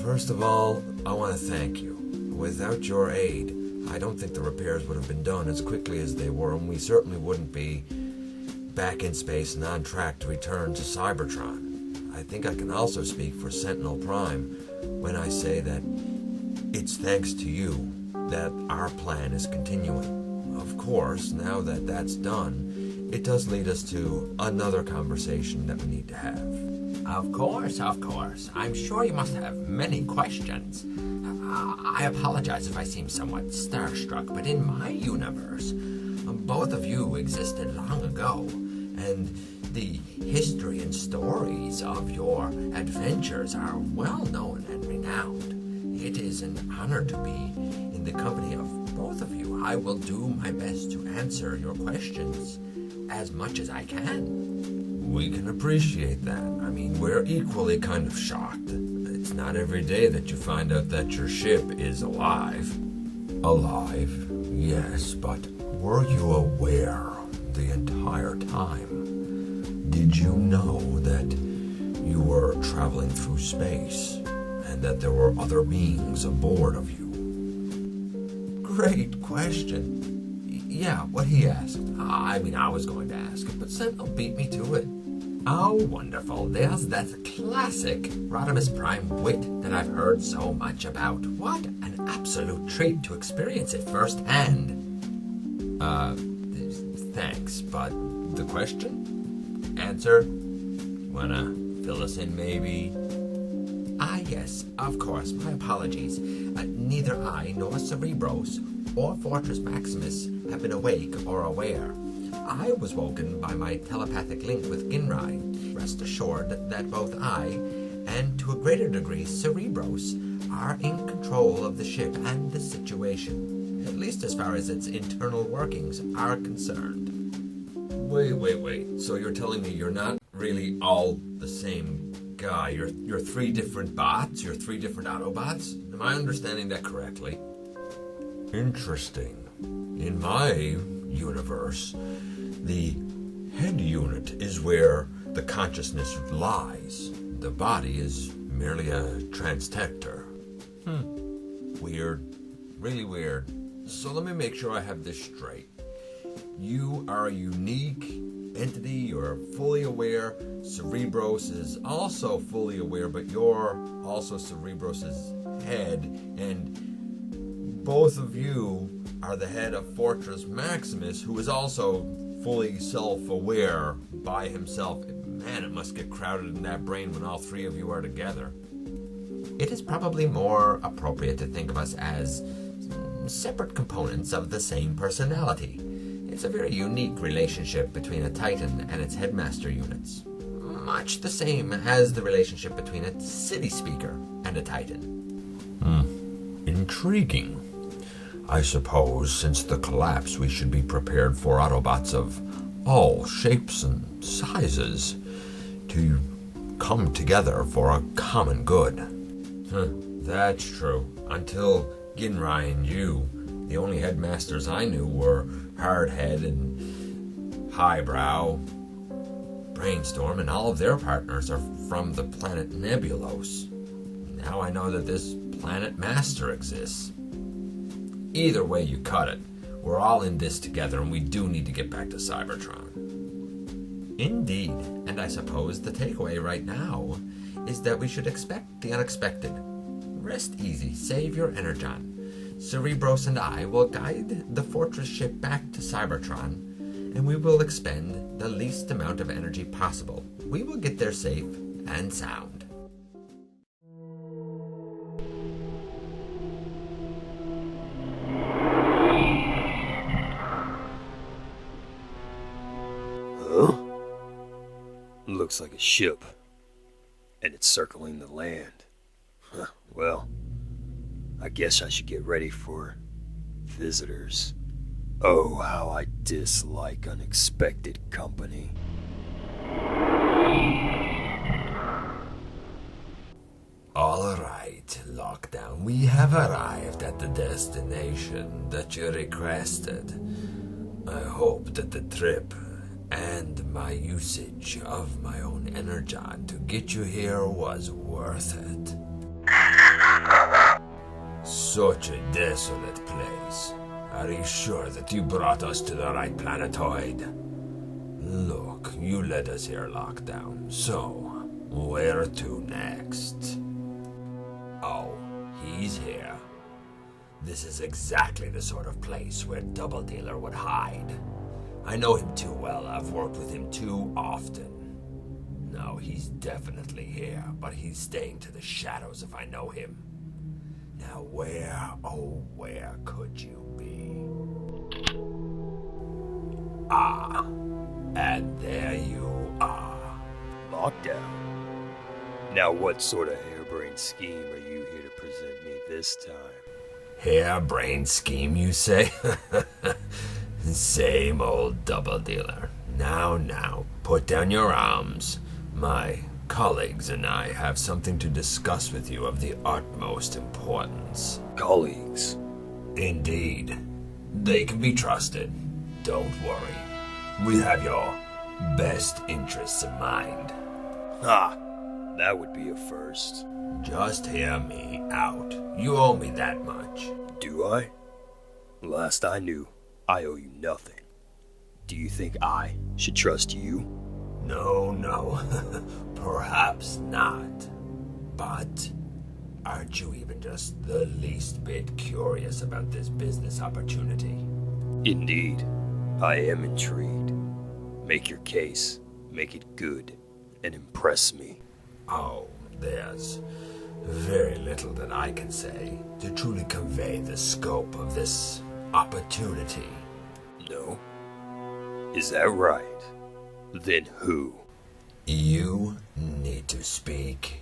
First of all, I want to thank you. Without your aid, I don't think the repairs would have been done as quickly as they were, and we certainly wouldn't be back in space and on track to return to Cybertron. I think I can also speak for Sentinel Prime when I say that it's thanks to you that our plan is continuing. Of course, now that that's done, it does lead us to another conversation that we need to have. Of course. I'm sure you must have many questions. I apologize if I seem somewhat starstruck, but in my universe, both of you existed long ago, and the history and stories of your adventures are well known and renowned. It is an honor to be in the company of both of you. I will do my best to answer your questions as much as I can. We can appreciate that. I mean, we're equally kind of shocked. It's not every day that you find out that your ship is alive. Alive, yes, but were you aware the entire time? Did you know that you were traveling through space and that there were other beings aboard of you? Great question. Yeah, what he asked. I was going to ask it, but Sentinel beat me to it. Oh, wonderful. There's that classic Rodimus Prime wit that I've heard so much about. What an absolute treat to experience it firsthand. Thanks, but the question? Answer? Wanna fill us in, maybe? Yes, of course. My apologies. Neither I nor Cerebros or Fortress Maximus have been awake or aware. I was woken by my telepathic link with Ginrai. Rest assured that both I, and to a greater degree Cerebros, are in control of the ship and the situation, at least as far as its internal workings are concerned. Wait. So you're telling me you're not really all the same guy? You're three different bots? You're three different Autobots? Am I understanding that correctly? Interesting. In my universe, the head unit is where the consciousness lies. The body is merely a transtector. Weird. Really weird. So let me make sure I have this straight. You are a unique entity, you're fully aware. Cerebros is also fully aware, but you're also Cerebros' head, and both of you are the head of Fortress Maximus, who is also fully self-aware by himself. Man, it must get crowded in that brain when all three of you are together. It is probably more appropriate to think of us as separate components of the same personality. It's a very unique relationship between a Titan and its headmaster units. Much the same as the relationship between a city speaker and a Titan. Intriguing. I suppose since the collapse we should be prepared for Autobots of all shapes and sizes to come together for a common good. That's true. Until Ginrai and you, the only headmasters I knew were Hardhead and Highbrow. Brainstorm and all of their partners are from the planet Nebulos. Now I know that this planet Master exists. Either way you cut it, we're all in this together and we do need to get back to Cybertron. Indeed, and I suppose the takeaway right now is that we should expect the unexpected. Rest easy, save your energon. Cerebros and I will guide the Fortress ship back to Cybertron, and we will expend the least amount of energy possible. We will get there safe and sound. Huh? Looks like a ship, and it's circling the land. Well, I guess I should get ready for visitors. Oh, how I dislike unexpected company. All right. right, Lockdown. We have arrived at the destination that you requested. I hope that the trip and my usage of my own energon to get you here was worth it. Such a desolate place. Are you sure that you brought us to the right planetoid? Look, you led us here, Lockdown. So, where to next? Oh, he's here. This is exactly the sort of place where Double Dealer would hide. I know him too well. I've worked with him too often. No, he's definitely here, but he's staying to the shadows if I know him. Now where, oh where could you be? Ah, and there you are. Lockdown. Now what sort of harebrained scheme are you here to present me this time? Harebrained scheme, you say? Same old Double Dealer. Now, put down your arms. My colleagues and I have something to discuss with you of the utmost importance. Colleagues? Indeed. They can be trusted. Don't worry. We have your best interests in mind. Ha! That would be a first. Just hear me out. You owe me that much. Do I? Last I knew, I owe you nothing. Do you think I should trust you? No. Perhaps not. But aren't you even just the least bit curious about this business opportunity? Indeed. I am intrigued. Make your case, make it good, and impress me. Oh, there's very little that I can say to truly convey the scope of this opportunity. No? Is that right? Then who? You need to speak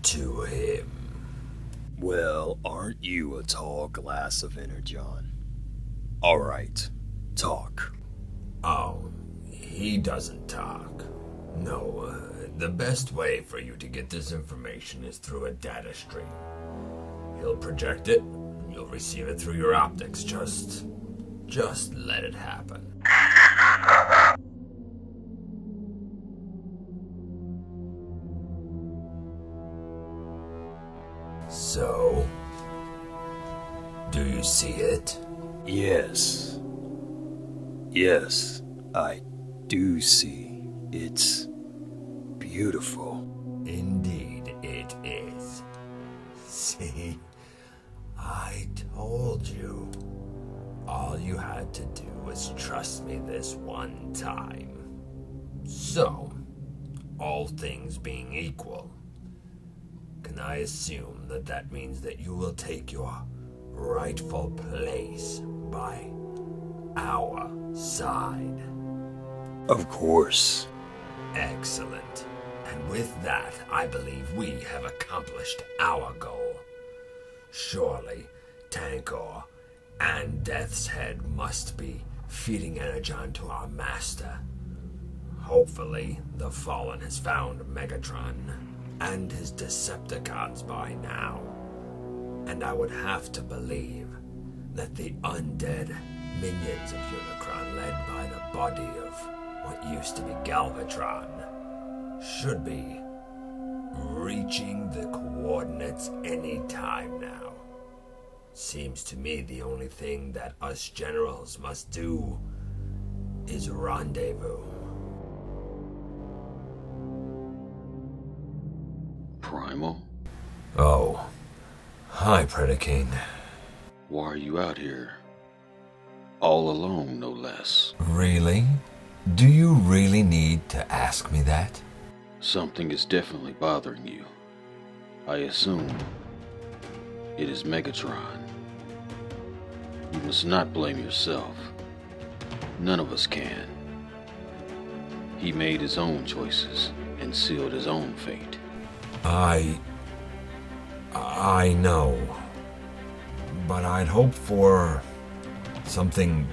to him. Well, aren't you a tall glass of energon? Alright, talk. Oh, he doesn't talk. No, the best way for you to get this information is through a data stream. He'll project it, you'll receive it through your optics. Just let it happen. So, do you see it? Yes. Yes, I do see. It's beautiful. Indeed it is. See? I told you. All you had to do was trust me this one time. So, all things being equal, can I assume that that means that you will take your rightful place by our side? Of course. Excellent. And with that, I believe we have accomplished our goal. Surely, Tankor and Death's Head must be feeding energon to our master. Hopefully, the Fallen has found Megatron and his Decepticons by now. And I would have to believe that the undead minions of Unicron, led by the body of what used to be Galvatron, should be reaching the coordinates any time now. Seems to me the only thing that us generals must do is rendezvous. Primal? Oh. Hi, Predaking. Why are you out here? All alone, no less. Really? Do you really need to ask me that? Something is definitely bothering you. I assume it is Megatron. You must not blame yourself. None of us can. He made his own choices and sealed his own fate. I know. But I'd hoped for something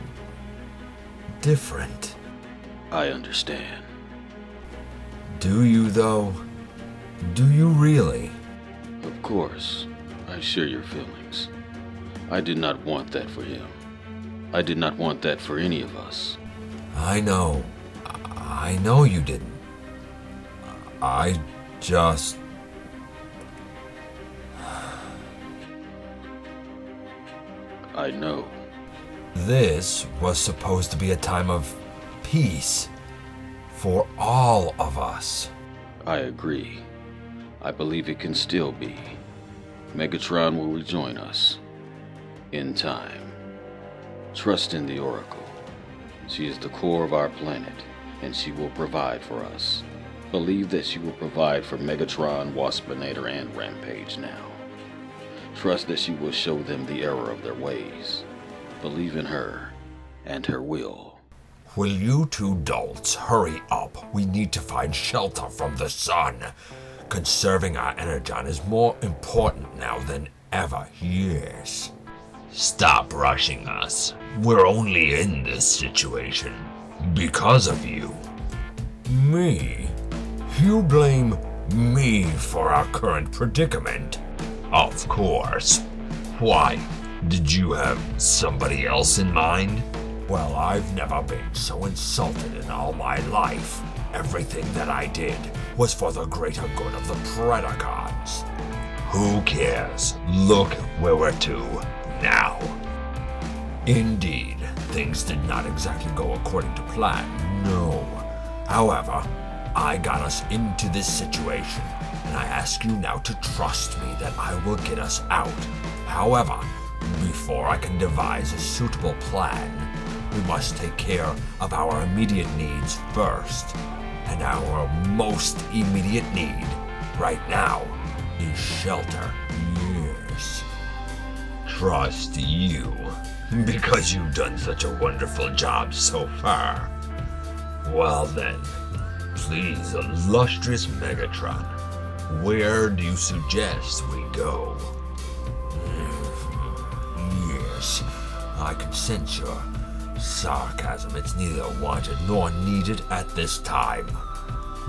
different. I understand. Do you, though? Do you really? Of Of course, I share your feelings. I did not want that for him. I did not want that for any of us. I know you didn't. I just... I know. This was supposed to be a time of peace for all of us. I agree. I believe it can still be. Megatron will rejoin us. In time. Trust in the Oracle. She is the core of our planet, and she will provide for us. Believe that she will provide for Megatron, Waspinator, and Rampage now. Trust that she will show them the error of their ways. Believe in her and her will. Will you two dolts hurry up? We need to find shelter from the sun. Conserving our energon is more important now than ever, yes. Stop rushing us. We're only in this situation because of you. Me? You blame me for our current predicament? Of course. Why? Did you have somebody else in mind? Well, I've never been so insulted in all my life. Everything that I did was for the greater good of the Predacons. Who cares? Look where we're to now. Indeed, things did not exactly go according to plan, no. However, I got us into this situation, and I ask you now to trust me that I will get us out. However, before I can devise a suitable plan, we must take care of our immediate needs first. And our most immediate need, right now, is shelter. Yes. Trust you, because you've done such a wonderful job so far. Well then, please, illustrious Megatron, where do you suggest we go? Yes, I can sense your sarcasm. It's neither wanted nor needed at this time.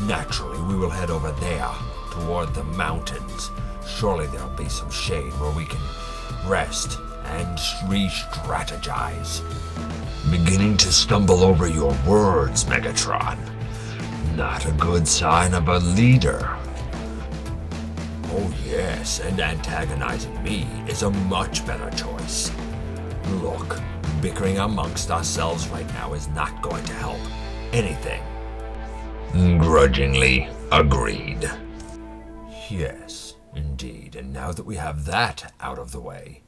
Naturally, we will head over there, toward the mountains. Surely there'll be some shade where we can rest and re-strategize. Beginning to stumble over your words, Megatron. Not a good sign of a leader. Oh yes, and antagonizing me is a much better choice. Look, bickering amongst ourselves right now is not going to help anything. Grudgingly agreed. Yes, indeed, and now that we have that out of the way,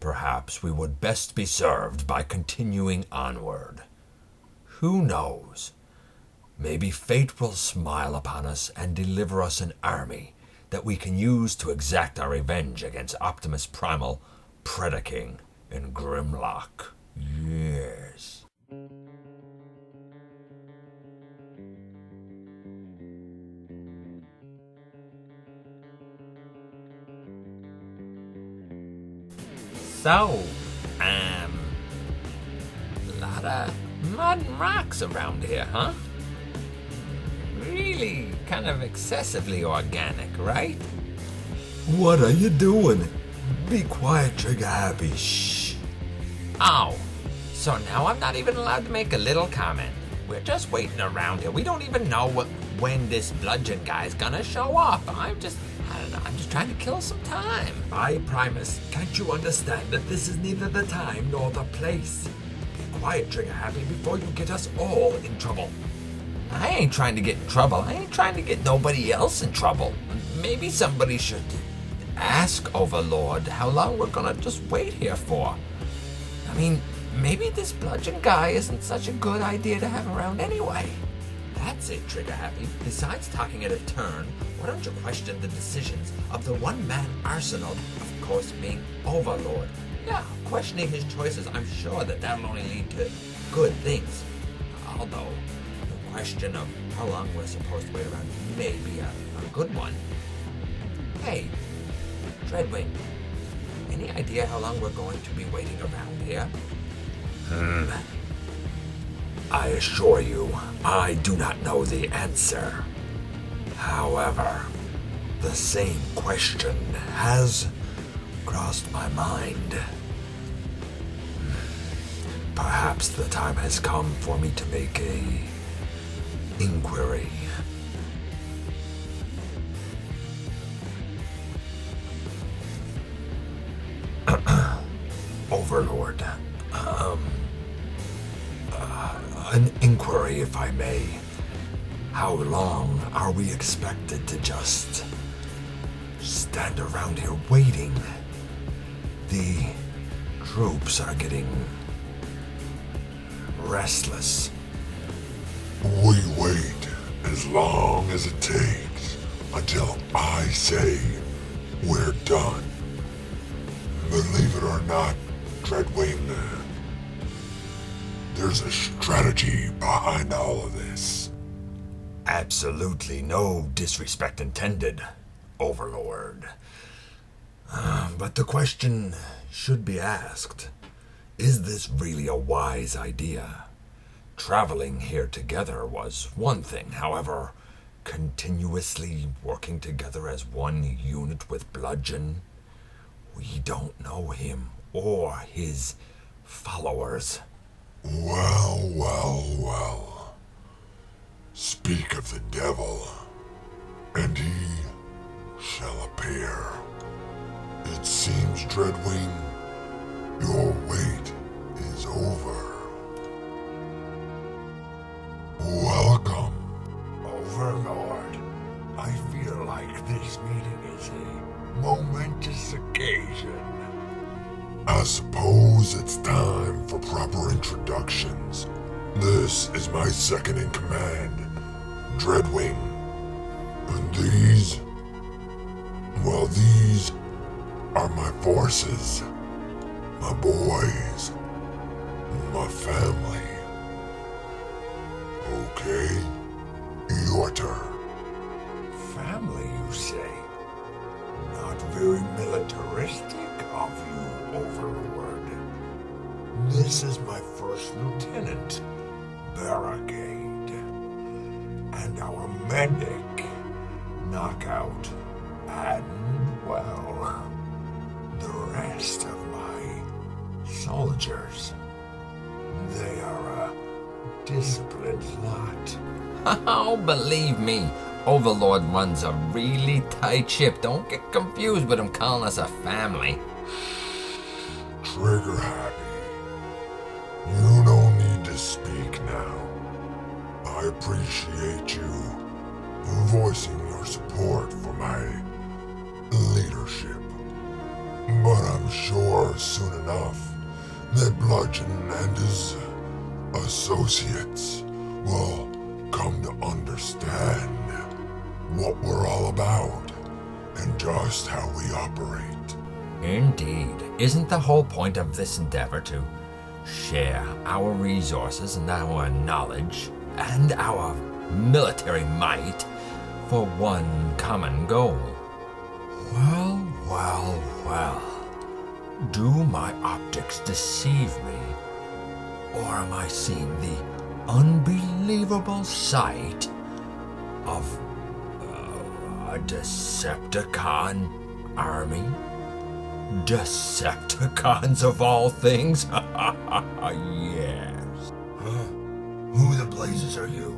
perhaps we would best be served by continuing onward. Who knows? Maybe fate will smile upon us and deliver us an army that we can use to exact our revenge against Optimus Primal, Predaking, and Grimlock. Yes. So, a lot of mud and rocks around here, huh? Really kind of excessively organic, right? What are you doing? Be quiet, Trigger Happy. Shh. Oh, so now I'm not even allowed to make a little comment. We're just waiting around here. We don't even know when this bludgeon guy's gonna show up. I don't know, I'm just trying to kill some time. I promise, can't you understand that this is neither the time nor the place? Be quiet, Trigger Happy, before you get us all in trouble. I ain't trying to get in trouble. I ain't trying to get nobody else in trouble. Maybe somebody should ask Overlord how long we're gonna just wait here for. I mean, maybe this bludgeon guy isn't such a good idea to have around anyway. That's it, Trigger Happy. Besides talking at a turn, why don't you question the decisions of the one-man arsenal, of course being Overlord? Yeah, questioning his choices, I'm sure that'll only lead to good things. Although, the question of how long we're supposed to wait around may be a good one. Hey, Dreadwing, any idea how long we're going to be waiting around here? I assure you, I do not know the answer. However, The same question has crossed my mind. Perhaps the time has come for me to make a inquiry. Overlord, an inquiry, if I may. How long are we expected to just stand around here waiting? The troops are getting restless. We wait as long as it takes until I say we're done. Believe it or not, Dreadwing, there's a strategy behind all of this. Absolutely no disrespect intended, Overlord. But the question should be asked, is this really a wise idea? Traveling here together was one thing, however, continuously working together as one unit with Bludgeon, we don't know him or his followers. Well, well, well. Speak of the devil, and he shall appear. It seems, Dreadwing, your wait is over. Welcome. Overlord, I feel like this meeting is a momentous occasion. I suppose it's time for proper introductions. This is my second in command, Dreadwing. And these are my forces, my boys, my family. Okay, your turn. Family, you say? Not very militaristic of you, Overlord. This is my first lieutenant, Barricade, and our medic, Knockout, and, well, the rest of my soldiers. They are a disciplined lot. Oh, believe me, Overlord runs a really tight ship. Don't get confused with him calling us a family. Trigger happy. You don't need to speak now. I appreciate you voicing your support for my leadership. But I'm sure soon enough that Bludgeon and his associates will come to understand what we're all about and just how we operate. Indeed. Isn't the whole point of this endeavor to share our resources and our knowledge and our military might for one common goal? Well, well, well. Do my optics deceive me? Or am I seeing the unbelievable sight of a Decepticon army? Decepticons of all things? Yes. Who the blazes are you?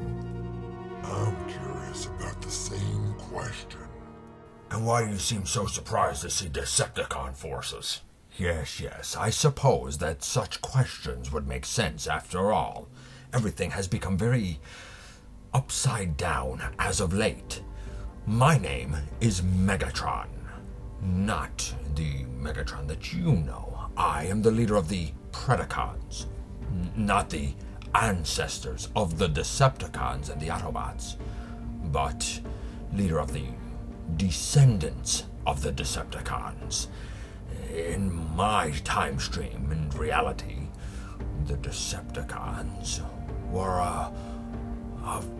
I'm curious about the same question. And why do you seem so surprised to see Decepticon forces? Yes, I suppose that such questions would make sense after all. Everything has become very upside down as of late. My name is Megatron. Not the Megatron that you know. I am the leader of the Predacons, not the ancestors of the Decepticons and the Autobots, but leader of the descendants of the Decepticons. In my time stream, in reality, the Decepticons were a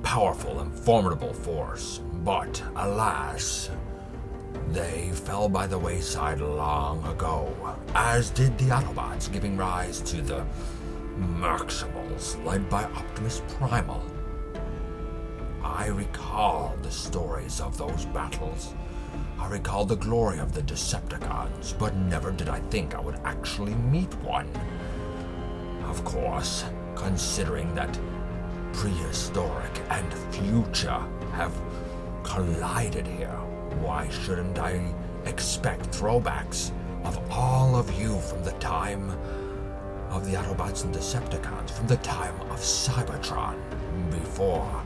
powerful and formidable force, but alas, they fell by the wayside long ago, as did the Autobots, giving rise to the Maxwells, led by Optimus Primal. I recall the stories of those battles, I recall the glory of the Decepticons, but never did I think I would actually meet one. Of course, considering that prehistoric and future have collided here, why shouldn't I expect throwbacks of all of you from the time of the Autobots and Decepticons, from the time of Cybertron, before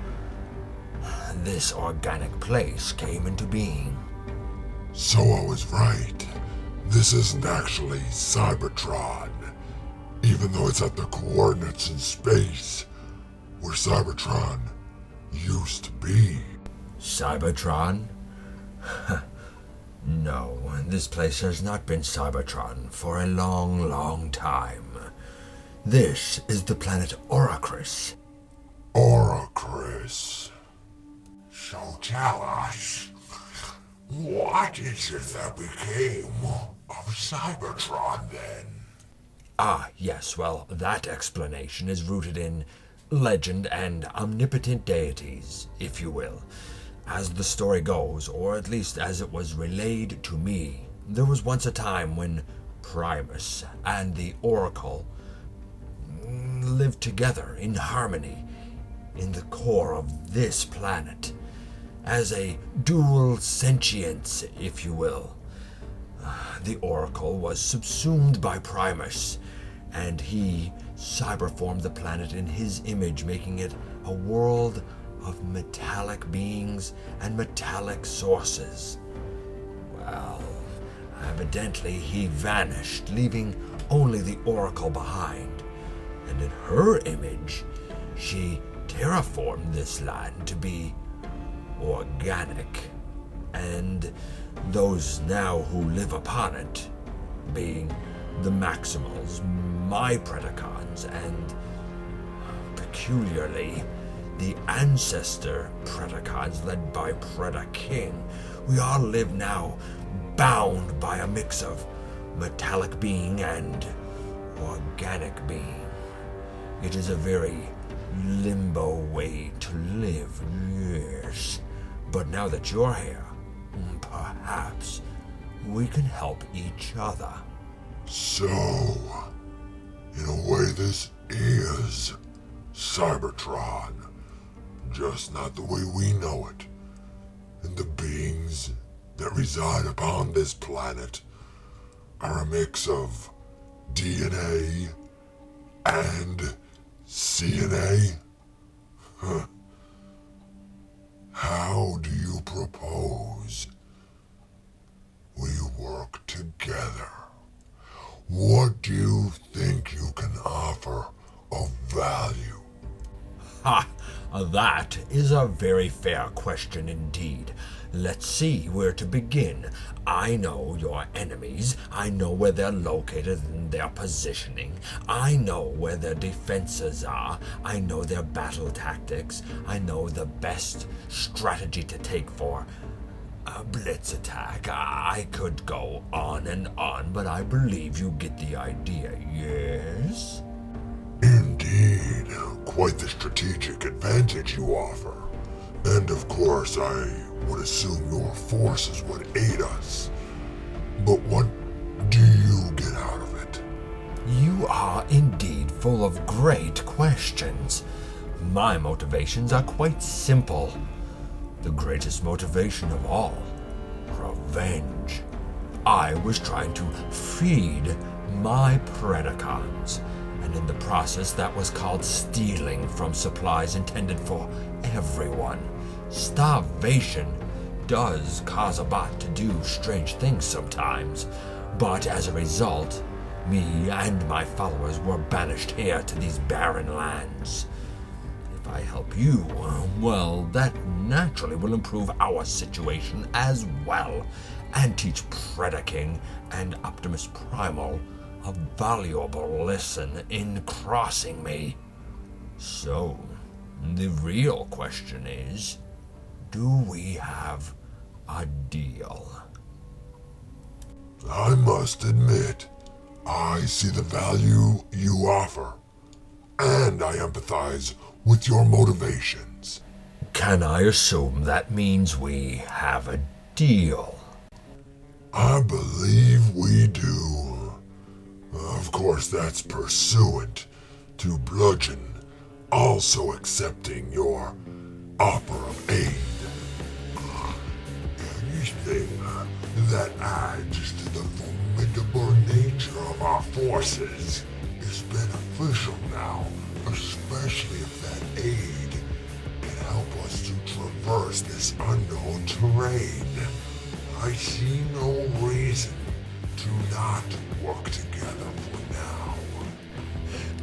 this organic place came into being? So I was right. This isn't actually Cybertron, even though it's at the coordinates in space where Cybertron used to be. Cybertron? No, this place has not been Cybertron for a long, long time. This is the planet Oracris. Oracris. So tell us, what is it that became of Cybertron then? Ah, yes, well, that explanation is rooted in legend and omnipotent deities, if you will. As the story goes, or at least as it was relayed to me, there was once a time when Primus and the Oracle lived together in harmony in the core of this planet, as a dual sentience, if you will. The Oracle was subsumed by Primus, and he cyberformed the planet in his image, making it a world of metallic beings and metallic sources. Well, evidently he vanished, leaving only the Oracle behind, and in her image, she terraformed this land to be organic, and those now who live upon it, being the Maximals, my Predacons, and peculiarly the ancestor Predacons led by Predaking, we all live now bound by a mix of metallic being and organic being. It is a very limbo way to live, yes. But now that you're here, perhaps we can help each other. So, in a way this is Cybertron, just not the way we know it. And the beings that reside upon this planet are a mix of DNA and CNA? Huh. How do you propose we work together? What do you think you can offer of value? Ha! That is a very fair question indeed. Let's see where to begin. I know your enemies. I know where they're located and their positioning. I know where their defenses are. I know their battle tactics. I know the best strategy to take for a blitz attack. I could go on and on, but I believe you get the idea, yes? Indeed, quite the strategic advantage you offer. And of course, I would assume your forces would aid us. But what do you get out of it? You are indeed full of great questions. My motivations are quite simple. The greatest motivation of all, revenge. I was trying to feed my Predacons, and in the process that was called stealing from supplies intended for everyone. Starvation does cause a bot to do strange things sometimes, but as a result, me and my followers were banished here to these barren lands. If I help you, well, that naturally will improve our situation as well, and teach Predaking and Optimus Primal a valuable lesson in crossing me. So, the real question is, do we have a deal? I must admit, I see the value you offer, and I empathize with your motivations. Can I assume that means we have a deal? I believe we do. Of course, that's pursuant to Bludgeon also accepting your offer of aid. Anything that adds to the formidable nature of our forces is beneficial now, especially if that aid can help us to traverse this unknown terrain. I see no reason to not work together for now.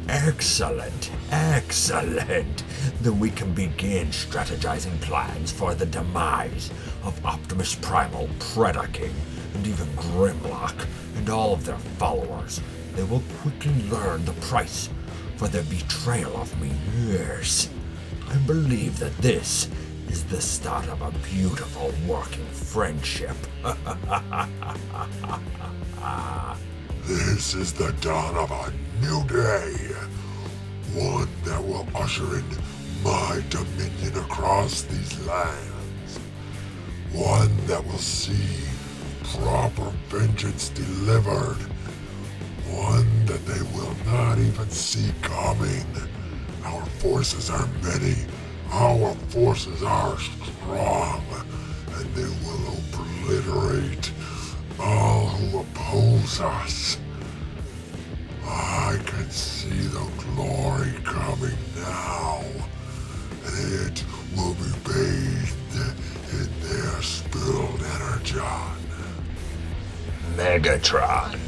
Excellent, excellent. Then we can begin strategizing plans for the demise of Optimus Primal, Predaking, and even Grimlock, and all of their followers. They will quickly learn the price for their betrayal of me. Yes, I believe that this is the start of a beautiful working friendship. This is the dawn of a new day. One that will usher in my dominion across these lands. One that will see proper vengeance delivered. One that they will not even see coming. Our forces are many. Our forces are strong. And they will obliterate all who oppose us. I can see the glory coming now. It will be bathed in their spilled energon. Megatron,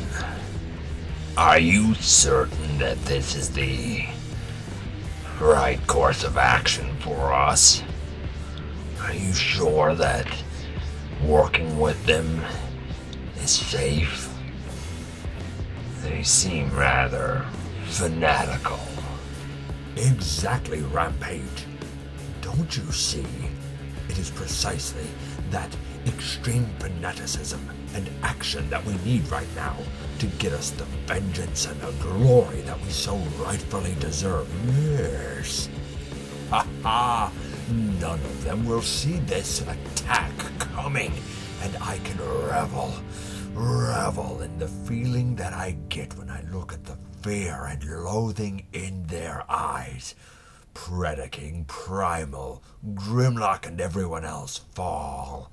are you certain that this is the right course of action for us? Are you sure that working with them is safe? They seem rather fanatical. Exactly, Rampage. Don't you see? It is precisely that extreme fanaticism and action that we need right now to get us the vengeance and the glory that we so rightfully deserve. Yes. Ha ha! None of them will see this attack coming, and I can revel in the feeling that I get when I look at the fear and loathing in their eyes. Predaking, Primal, Grimlock, and everyone else fall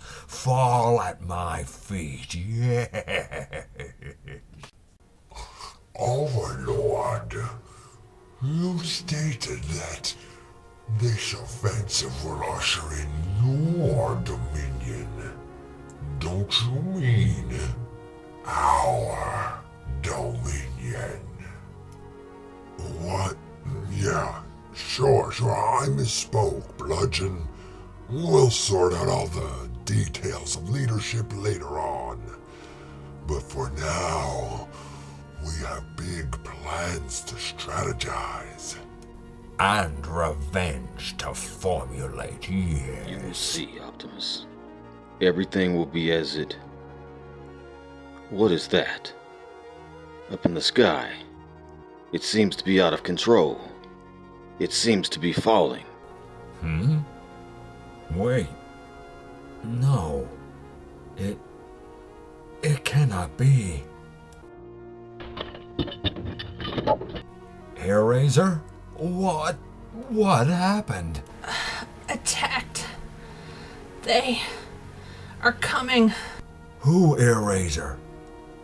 at my feet. Yeah. Overlord, you stated that this offensive will usher in your dominion. Don't you mean our dominion? What? Yeah, sure, I misspoke, Bludgeon. We'll sort out all the details of leadership later on. But for now, we have big plans to strategize. And revenge to formulate, yes. You will see, Optimus. Everything will be as it... What is that? Up in the sky. It seems to be out of control. It seems to be falling. Wait. No. It cannot be. Hairraiser? What happened? Attacked. They are coming. Who, Hairraiser?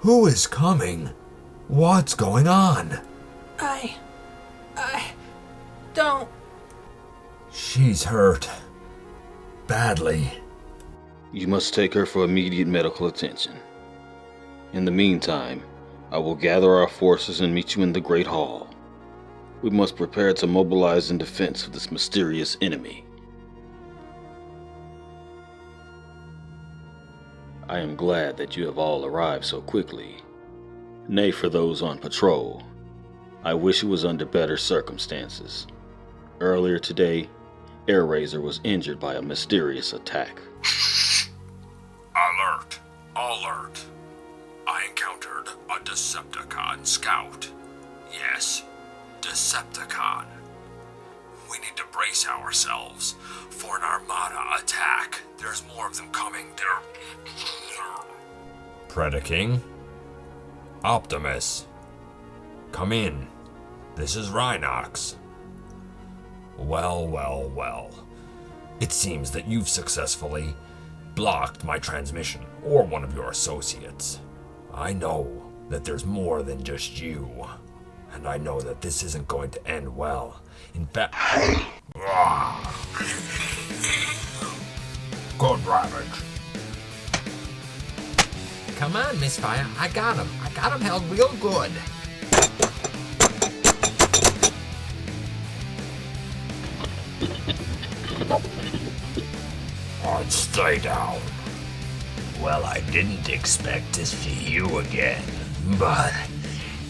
Who is coming? What's going on? I don't... She's hurt. Badly. You must take her for immediate medical attention. In the meantime, I will gather our forces and meet you in the Great Hall. We must prepare to mobilize in defense of this mysterious enemy. I am glad that you have all arrived so quickly. Nay, for those on patrol, I wish it was under better circumstances. Earlier today, Hairraiser was injured by a mysterious attack. Alert! Alert! I encountered a Decepticon scout. Yes, Decepticon. We need to brace ourselves for an armada attack. There's more of them coming. Predaking. Optimus. Come in. This is Rhinox. Well, well, well. It seems that you've successfully blocked my transmission, or one of your associates. I know that there's more than just you, and I know that this isn't going to end well. In fact... Good ravage. Come on, Misfire. I got him. I got him held real good. I'd stay down. Well, I didn't expect to see you again, but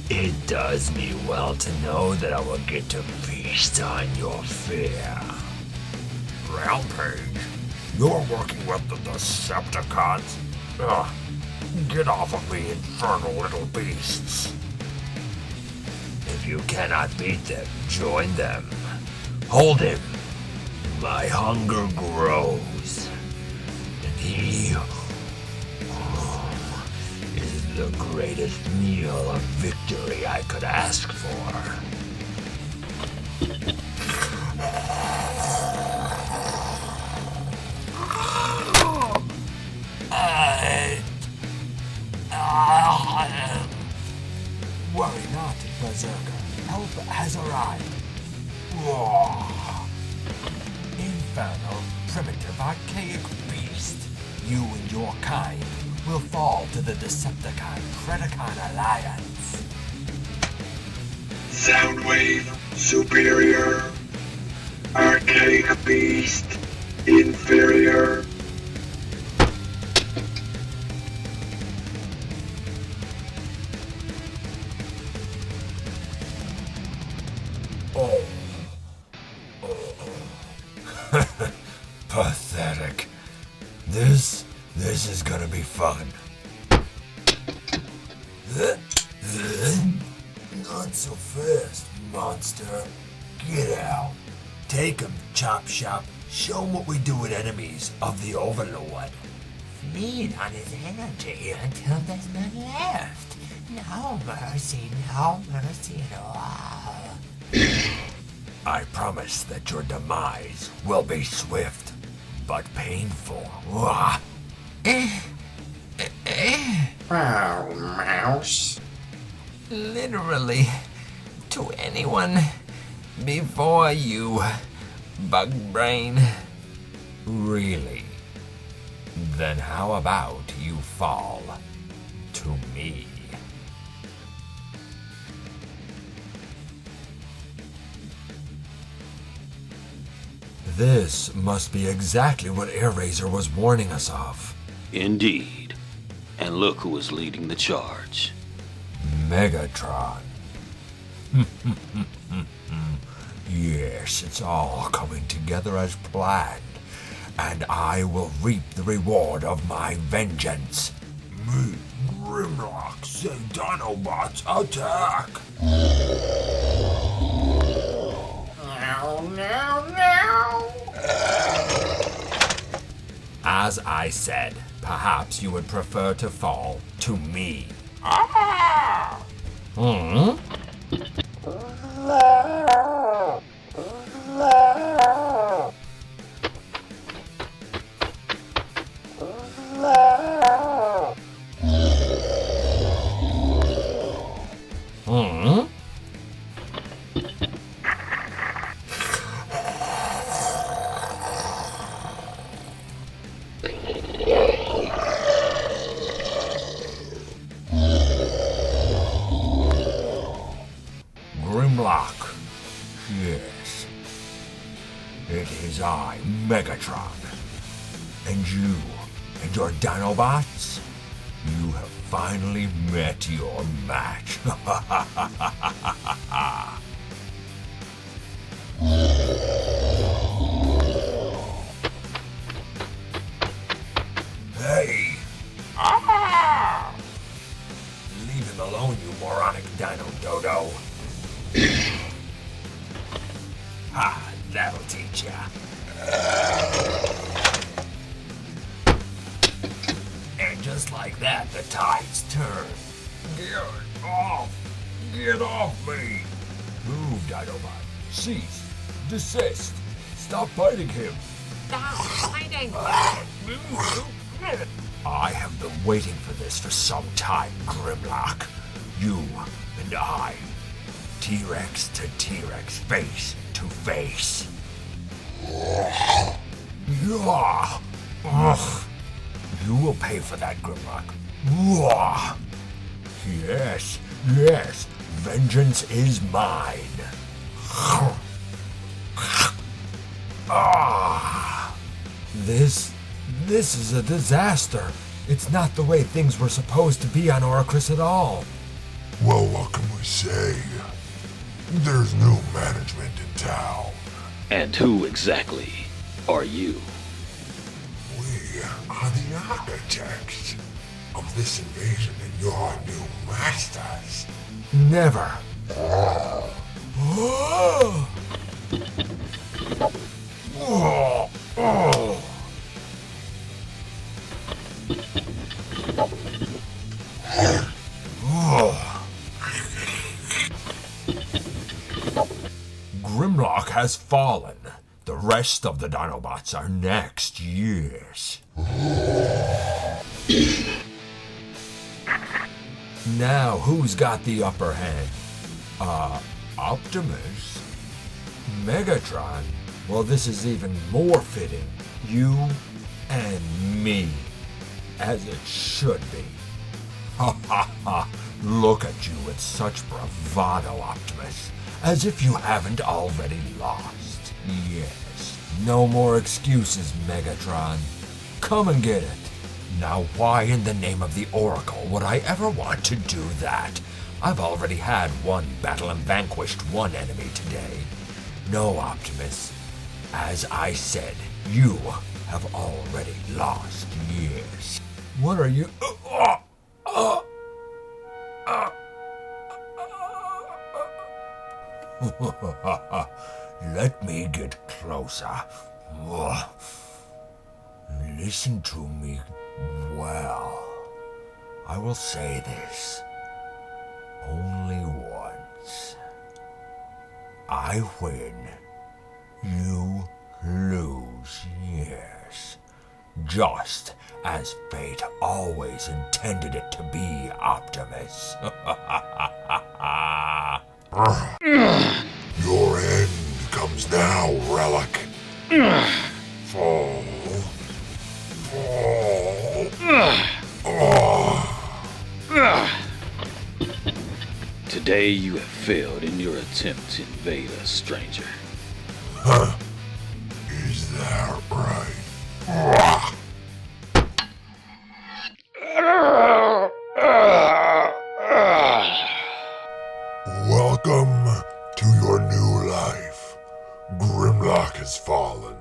it does me well to know that I will get to feast on your fear. Rampage? You're working with the Decepticons? Ugh. Get off of me, infernal little beasts. If you cannot beat them, join them. Hold him. My hunger grows. And he is the greatest meal of victory I could ask for. Worry not, Berserker. Help has arrived. Infernal, primitive, archaic beast. You and your kind will fall to the Decepticon Predacon Alliance. Soundwave superior. Arcane beast inferior. Pathetic. This is gonna be fun. Not so fast, monster. Get out. Take him, Chop Shop. Show him what we do with enemies of the Overlord. Feed on his energy until there's none left. No mercy at all. I promise that your demise will be swift, but painful. Mouse. Literally, to anyone before you, Bug Brain. Really? Then how about you fall to me? This must be exactly what AirRaiser was warning us of. Indeed. And look who is leading the charge. Megatron. Yes, it's all coming together as planned, and I will reap the reward of my vengeance. Me, Grimlock, say Dinobots attack! As I said, perhaps you would prefer to fall to me. Grimlock. Yes. It is I, Megatron. And you, and your Dinobots, you have finally met your match. Hey! Leave him alone, you moronic Dino Dodo. Ha! That'll teach ya. And just Just like that, the tides turn. Get off! Get off me! Move, Dinobot. Cease. Desist. Stop biting him. Stop fighting! I have been waiting for this for some time, Grimlock. You and I. T-Rex to T-Rex, face to face. Yeah. Ugh. You will pay for that, Grimlock. Ugh. Yes, yes. Vengeance is mine. Ah. This is a disaster. It's not the way things were supposed to be on Oracris at all. Well, what can we say? There's new management in town. And who exactly are you? We are the architects of this invasion and your new masters. Never. Grimlock has fallen. The rest of the Dinobots are next, yes. Now, who's got the upper hand? Optimus? Megatron? Well, this is even more fitting. You and me. As it should be. Ha ha ha. Look at you with such bravado, Optimus. As if you haven't already lost. Yes. No more excuses, Megatron. Come and get it. Now, why in the name of the Oracle would I ever want to do that? I've already had one battle and vanquished one enemy today. No, Optimus. As I said, you have already lost, yes. What are you... Let me get closer. Listen to me well. I will say this only once. I win. You lose, yes. Just as fate always intended it to be, Optimus. Your end comes now, Relic. Fall. Today you have failed in your attempt to invade us, stranger. Huh? Is that right? Welcome to your new life. Grimlock has fallen.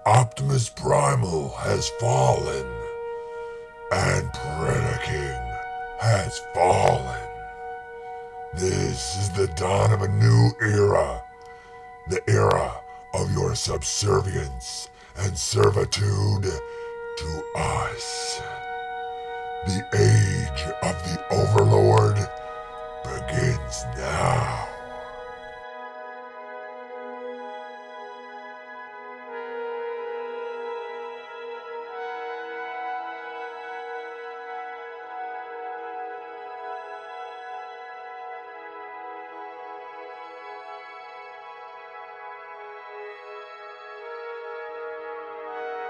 Optimus Primal has fallen. And Predaking has fallen. This is the dawn of a new era. The era of your subservience and servitude to us. The age of the